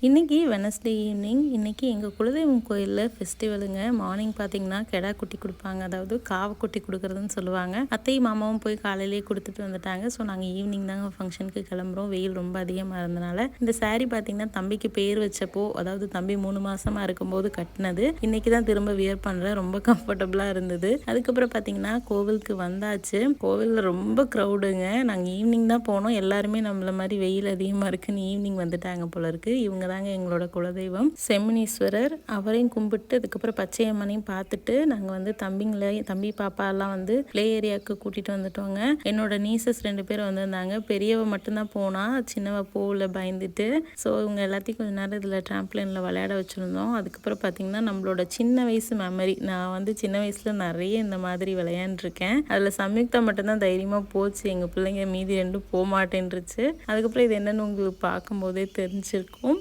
இன்றைக்கி Wednesday evening. இன்றைக்கி எங்கள் குலதெய்வம் கோயிலில் ஃபெஸ்டிவலுங்க. மார்னிங் பார்த்திங்கன்னா கெடா குட்டி கொடுப்பாங்க, அதாவது காவை குட்டி கொடுக்குறதுன்னு சொல்லுவாங்க. அத்தையும் மாமாவும் போய் காலையிலேயே கொடுத்துட்டு வந்துட்டாங்க. ஸோ நாங்கள் ஈவினிங் தாங்க ஃபங்க்ஷனுக்கு கிளம்புறோம். வெயில் ரொம்ப அதிகமாக இருந்தனால இந்த சாரீ பார்த்திங்கன்னா தம்பிக்கு பேர் வச்சப்போ, அதாவது தம்பி 3 மாதமாக இருக்கும்போது கட்டினது. இன்றைக்கி தான் திரும்ப வியர் பண்ணுறேன். ரொம்ப கம்ஃபர்டபுளாக இருந்தது. அதுக்கப்புறம் பார்த்திங்கன்னா கோவிலுக்கு வந்தாச்சு. கோவிலில் ரொம்ப க்ரௌடுங்க. நாங்கள் ஈவினிங் தான் போனோம். எல்லாருமே நம்மள மாதிரி வெயில் அதிகமாக இருக்குன்னு ஈவினிங் வந்துட்டாங்க போல இருக்குது. இவங்க தாங்க எங்களோட குலதெய்வம் செம்மினீஸ்வரர். அவரையும் கும்பிட்டு அதுக்கப்புறம் பச்சையம்மனையும் பார்த்துட்டு நாங்கள் வந்து தம்பி பாப்பா எல்லாம் வந்து பிளே ஏரியாவுக்கு கூட்டிகிட்டு வந்துட்டோங்க. என்னோட நீசஸ் 2 பேர் வந்திருந்தாங்க. பெரியவ மட்டும்தான் போனா, சின்னவ போகல பயந்துட்டு. ஸோ இவங்க எல்லாத்தையும் கொஞ்சம் நேரம் இதில் ட்ராம்ப்ளைனில் விளையாட வச்சுருந்தோம். அதுக்கப்புறம் பார்த்திங்கன்னா நம்மளோட சின்ன வயசு மெமரி, நான் வந்து சின்ன வயசில் நிறைய இந்த மாதிரி விளையாண்டுருக்கேன். அதில் சம்யுக்தா மட்டும்தான் தைரியமாக போச்சு. எங்கள் பிள்ளைங்க மீதி 2 போக மாட்டேன்ருச்சு. அதுக்கப்புறம் இது என்னென்னு உங்களுக்கு பார்க்கும்போதே தெரிஞ்சிருக்கும்.